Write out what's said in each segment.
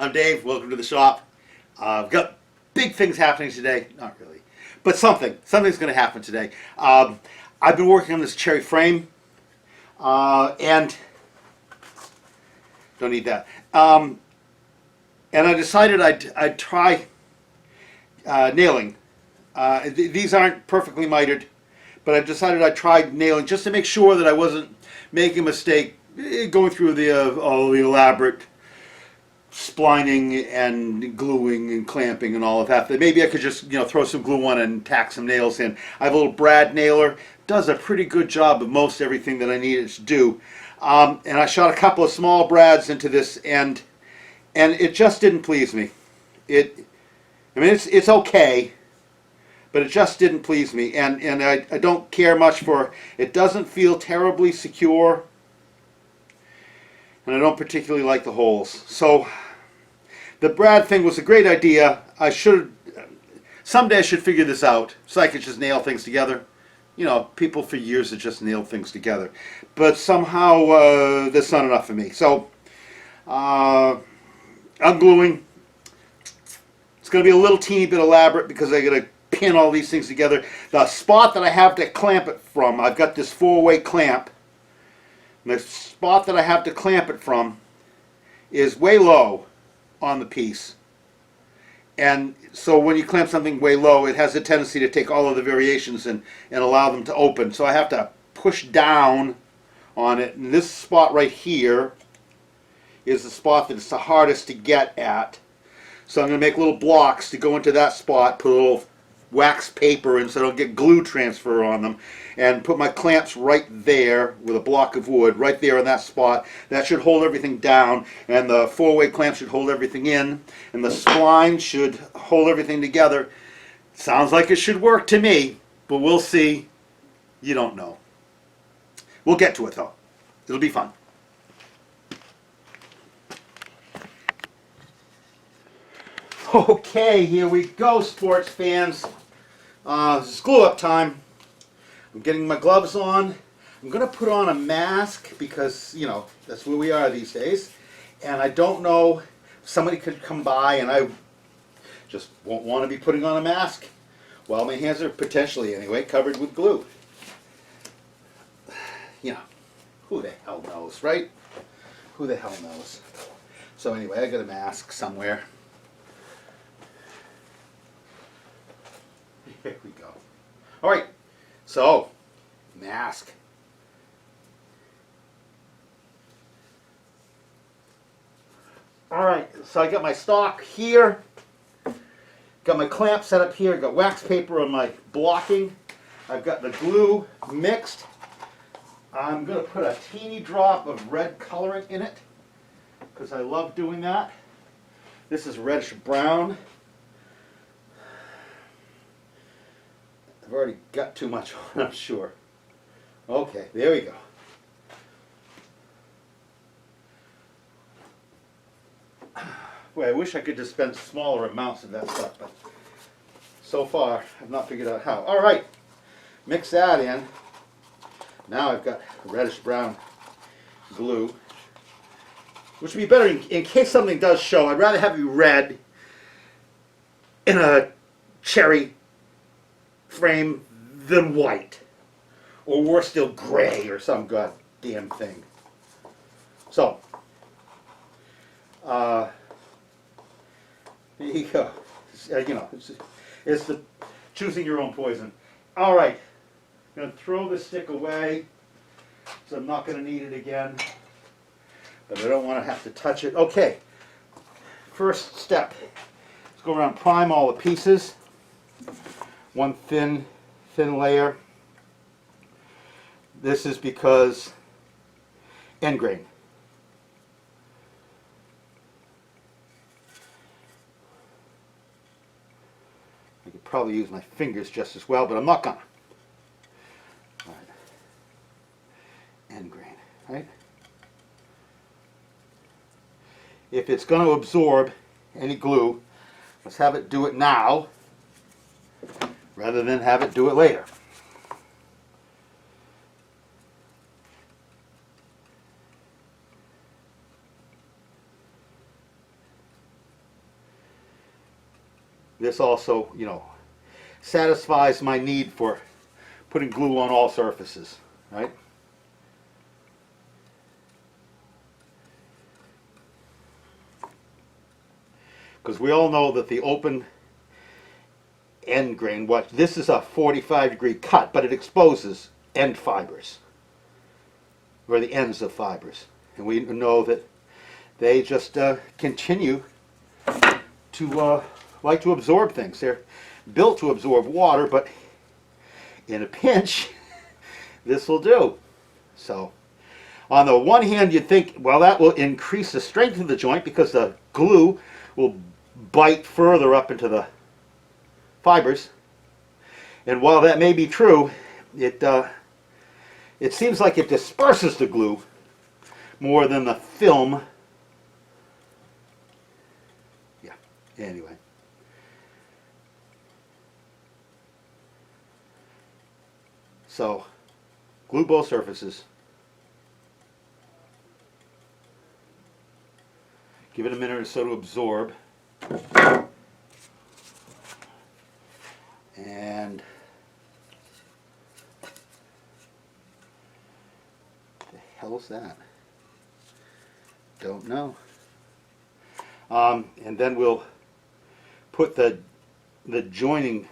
I'm Dave. Welcome to the shop. I've got big things happening today. Not really, but something's going to happen today. I've been working on this cherry frame, and don't need that. And I decided I'd try nailing. These aren't perfectly mitered, but I decided I'd try nailing just to make sure that I wasn't making a mistake going through all the elaborate splining and gluing and clamping and all of that. That maybe I could just throw some glue on and tack some nails in. I have a little brad nailer. Does a pretty good job of most everything that I need it to do. And I shot a couple of small brads into this, and it just didn't please me. I mean, it's okay, but it just didn't please me. And I don't care much for it. Doesn't feel terribly secure, and I don't particularly like the holes. So the brad thing was a great idea. Someday I should figure this out so I could just nail things together. People for years have just nailed things together, but somehow that's not enough for me. So I'm gluing. It's going to be a little teeny bit elaborate because I got to pin all these things together. The spot that I have to clamp it from, I've got this 4-way clamp. And the spot that I have to clamp it from is way low on the piece. And so when you clamp something way low, it has a tendency to take all of the variations and allow them to open. So I have to push down on it. And this spot right here is the spot that it's the hardest to get at. So I'm going to make little blocks to go into that spot, put a little wax paper in so I don't get glue transfer on them, and put my clamps right there with a block of wood right there in that spot. That should hold everything down, and the 4-way clamp should hold everything in, and the spline should hold everything together. Sounds like it should work to me, but we'll see. You don't know. We'll get to it though. It'll be fun. Okay, here we go, sports fans. This is glue up time. I'm getting my gloves on. I'm going to put on a mask because, that's where we are these days. And I don't know, somebody could come by and I just won't want to be putting on a mask. Well, my hands are potentially, anyway, covered with glue. Who the hell knows, right? Who the hell knows? So anyway, I got a mask somewhere. Here we go. All right, so mask. All right, so I got my stock here. Got my clamp set up here. Got wax paper on my blocking. I've got the glue mixed. I'm going to put a teeny drop of red colorant in it because I love doing that. This is reddish brown. I've already got too much on, I'm sure. Okay, there we go. Boy, I wish I could dispense smaller amounts of that stuff, but so far I've not figured out how. All right, mix that in. Now I've got reddish brown glue, which would be better in case something does show. I'd rather have you red in a cherry frame than white, or worse still, gray or some goddamn thing. So, there you go. It's the choosing your own poison. All right, I'm going to throw this stick away, so I'm not going to need it again, but I don't want to have to touch it. Okay, first step. Let's go around and prime all the pieces. One thin layer. This is because end grain. I could probably use my fingers just as well, but I'm not gonna. All right. End grain, right? If it's going to absorb any glue, let's have it do it now rather than have it do it later. this also, you know, satisfies my need for putting glue on all surfaces, right? Because we all know that the open end grain, what this is a 45-degree cut, but it exposes end fibers, or the ends of fibers. And we know that they just continue to like to absorb things. They're built to absorb water, but in a pinch, this will do. So, on the one hand, you'd think, well, that will increase the strength of the joint because the glue will bite further up into the fibers. And while that may be true, it seems like it disperses the glue more than the film. Yeah, anyway. So, glue both surfaces. Give it a minute or so to absorb. And what the hell is that? Don't know. And then we'll put the joining,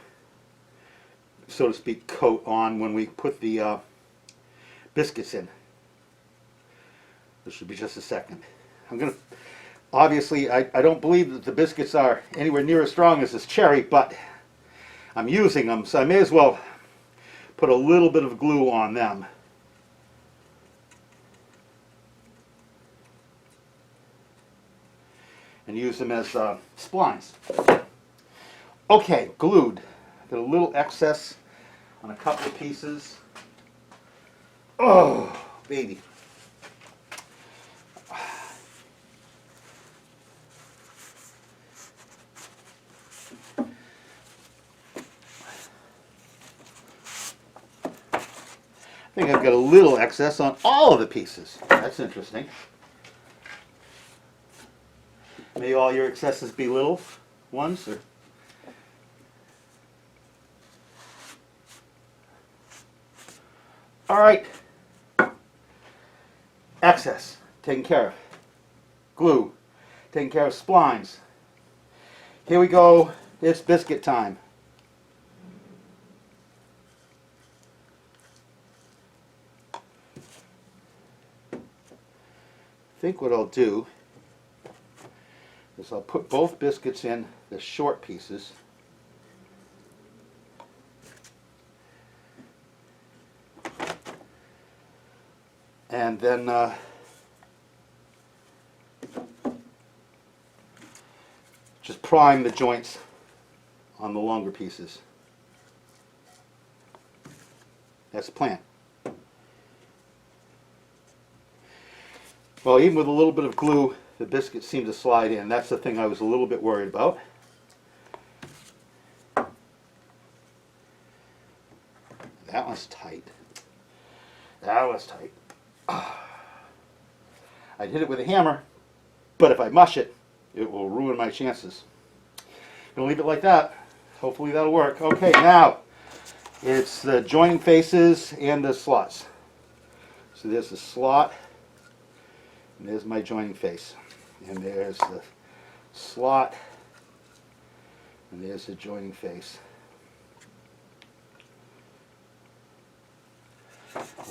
so to speak, coat on when we put the biscuits in. This should be just a second. I'm going to, obviously, I don't believe that the biscuits are anywhere near as strong as this cherry, but I'm using them, so I may as well put a little bit of glue on them. And use them as splines. Okay, glued. Got a little excess on a couple of pieces. Oh, baby. I think I've got a little excess on all of the pieces. That's interesting. May all your excesses be little ones, or all right. Excess taken care of. Glue taken care of. Splines. Here we go. It's biscuit time. I think what I'll do is I'll put both biscuits in the short pieces. And then just prime the joints on the longer pieces. That's the plan. Well, even with a little bit of glue, the biscuits seem to slide in. That's the thing I was a little bit worried about. That one's tight. That was tight. I'd hit it with a hammer, but if I mush it, it will ruin my chances. Gonna leave it like that. Hopefully that'll work. Okay, now it's the joining faces and the slots. So there's the slot, and there's my joining face. And there's the slot, and there's the joining face.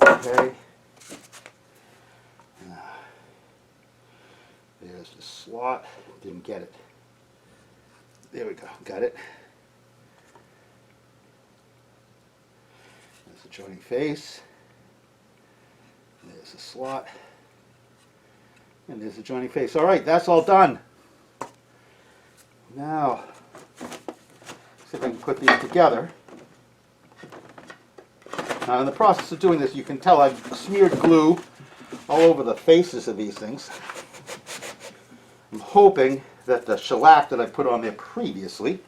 Okay. There's the slot. Didn't get it. There we go. Got it. There's the joining face. There's the slot. And there's the joining face. All right, that's all done. Now, see if I can put these together. Now, in the process of doing this, you can tell I've smeared glue all over the faces of these things. I'm hoping that the shellac that I put on there previously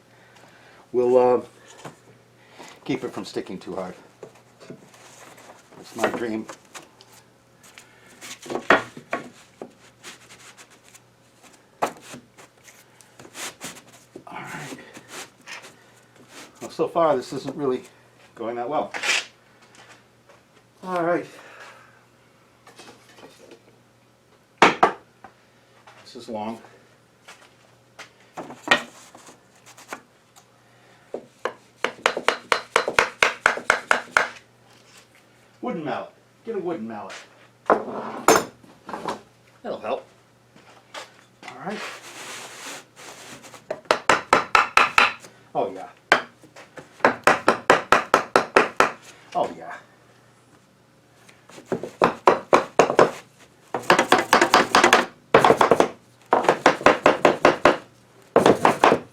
will keep it from sticking too hard. That's my dream. Alright. so far this isn't really going that well. All right. This is long. Wooden mallet. Get a wooden mallet. That'll help. All right. Oh yeah. Oh yeah.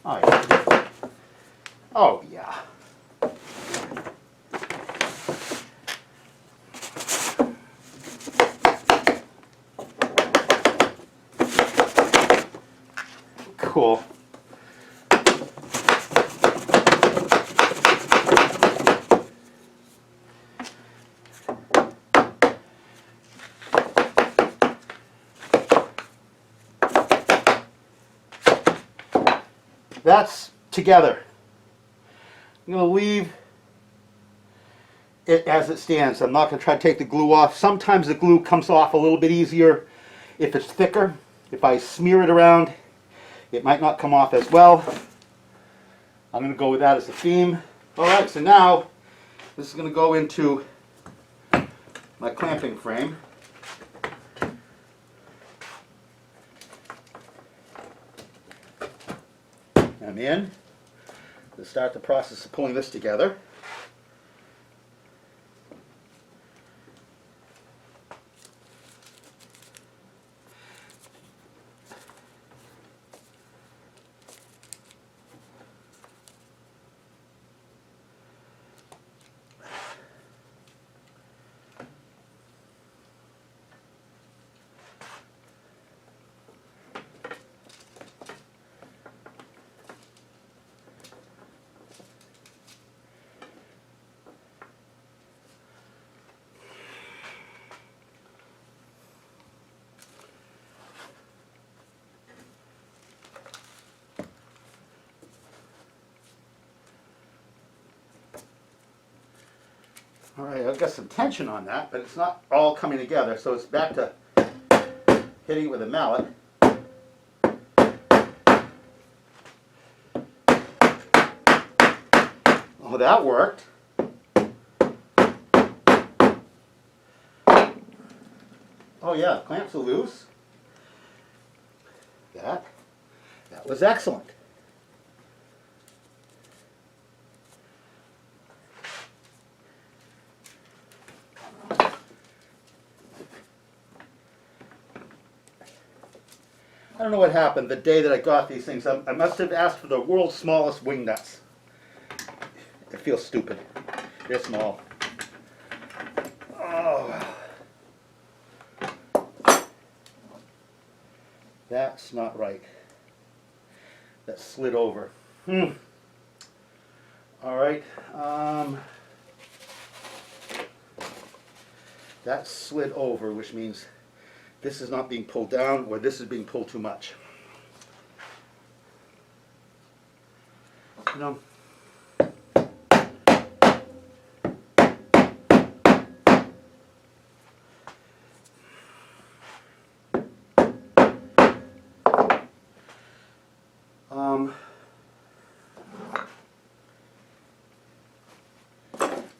Oh yeah. Oh yeah. Cool. That's together. I'm going to leave it as it stands. I'm not going to try to take the glue off. Sometimes the glue comes off a little bit easier if it's thicker. If I smear it around, it might not come off as well. I'm going to go with that as the theme. Alright, so now this is going to go into my clamping frame. I'm in. To start the process of pulling this together. Alright, I've got some tension on that, but it's not all coming together, so it's back to hitting it with a mallet. Oh, that worked. Oh yeah, clamps are loose. That was excellent. I don't know what happened the day that I got these things. I must have asked for the world's smallest wing nuts. It feels stupid. They're small. Oh. That's not right. That slid over. All right. That slid over, which means this is not being pulled down, or this is being pulled too much. You know,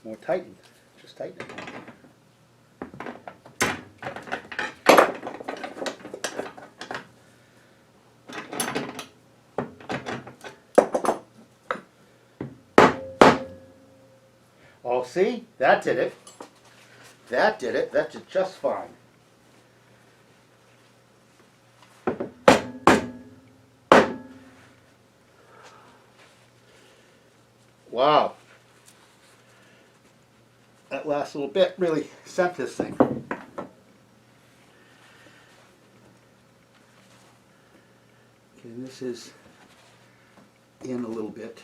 more tighten. Just tighten it. Oh, see? That did it. That did it. That did just fine. Wow. That last little bit really sent this thing. Okay, this is in a little bit.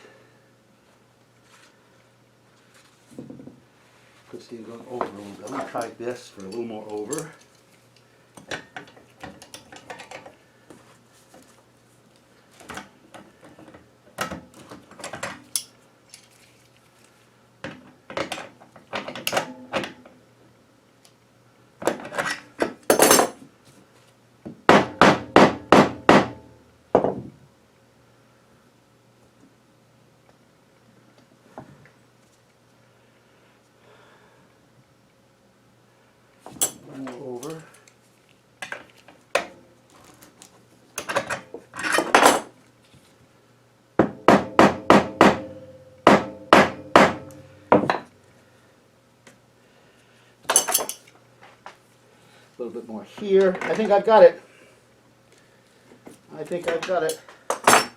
Christine going over a little bit. I'm going to try this for a little more over. more over. A little bit more here. I think I've got it. I think I've got it. I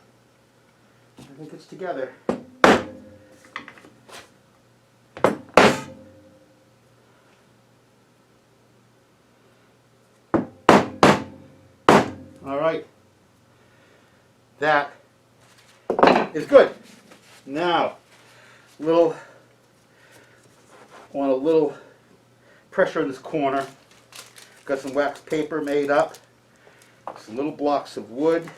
think it's together. All right. That is good. Now, want a little pressure in this corner. Got some wax paper made up, some little blocks of wood,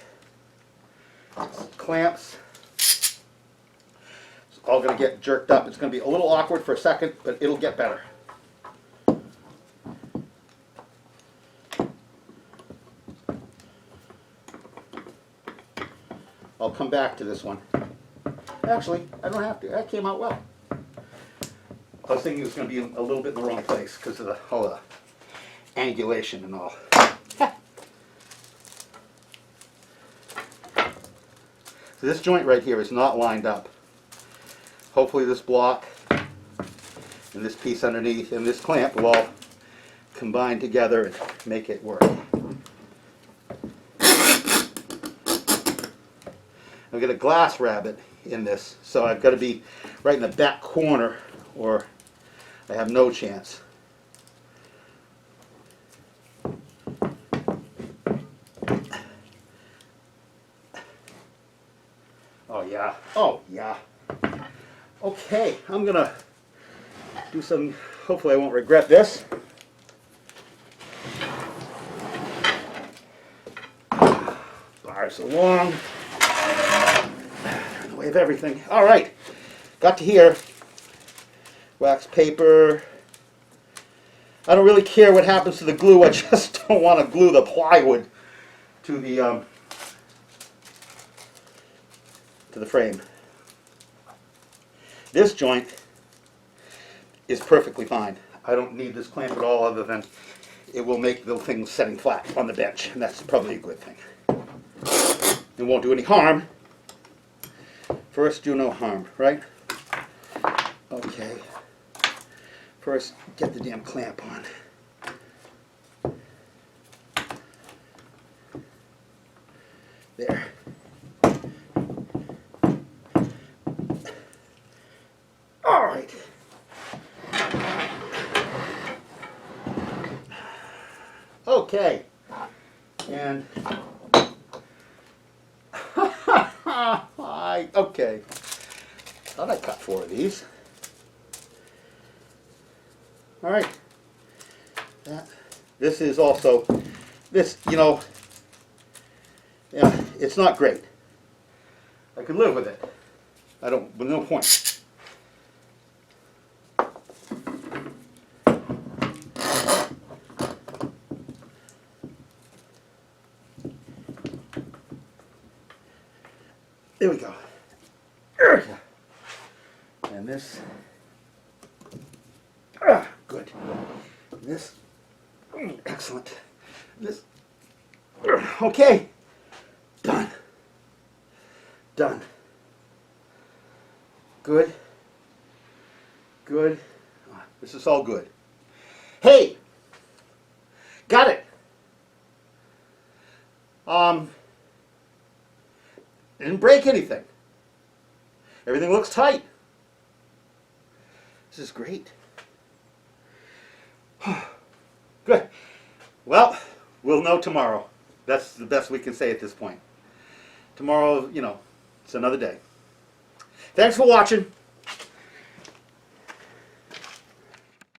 some clamps. It's all going to get jerked up. It's going to be a little awkward for a second, but it'll get better. I'll come back to this one. Actually, I don't have to. That came out well. I was thinking it was going to be a little bit in the wrong place because of all the angulation and all. So this joint right here is not lined up. Hopefully this block and this piece underneath and this clamp will all combine together and make it work. I've got a glass rabbit in this, so I've got to be right in the back corner or I have no chance. Oh yeah, oh yeah. Okay, I'm gonna do some, hopefully I won't regret this. Bars along. In the way of everything. All right, got to here. Wax paper. I don't really care what happens to the glue. I just don't want to glue the plywood to the frame. This joint is perfectly fine. I don't need this clamp at all, other than it will make the thing setting flat on the bench, and that's probably a good thing. It won't do any harm. First, do no harm, right? Okay. First, get the damn clamp on. There. All right. Okay. And okay. Thought I cut 4 of these. All right. This is also, yeah, it's not great. I could live with it. With no point. There we go. And this, good. This, excellent. This, okay. Done. Done. Good. Good. This is all good. Hey! Got it! Didn't break anything. Everything looks tight. This is great. Good. Well, we'll know tomorrow. That's the best we can say at this point. Tomorrow, it's another day. Thanks for watching.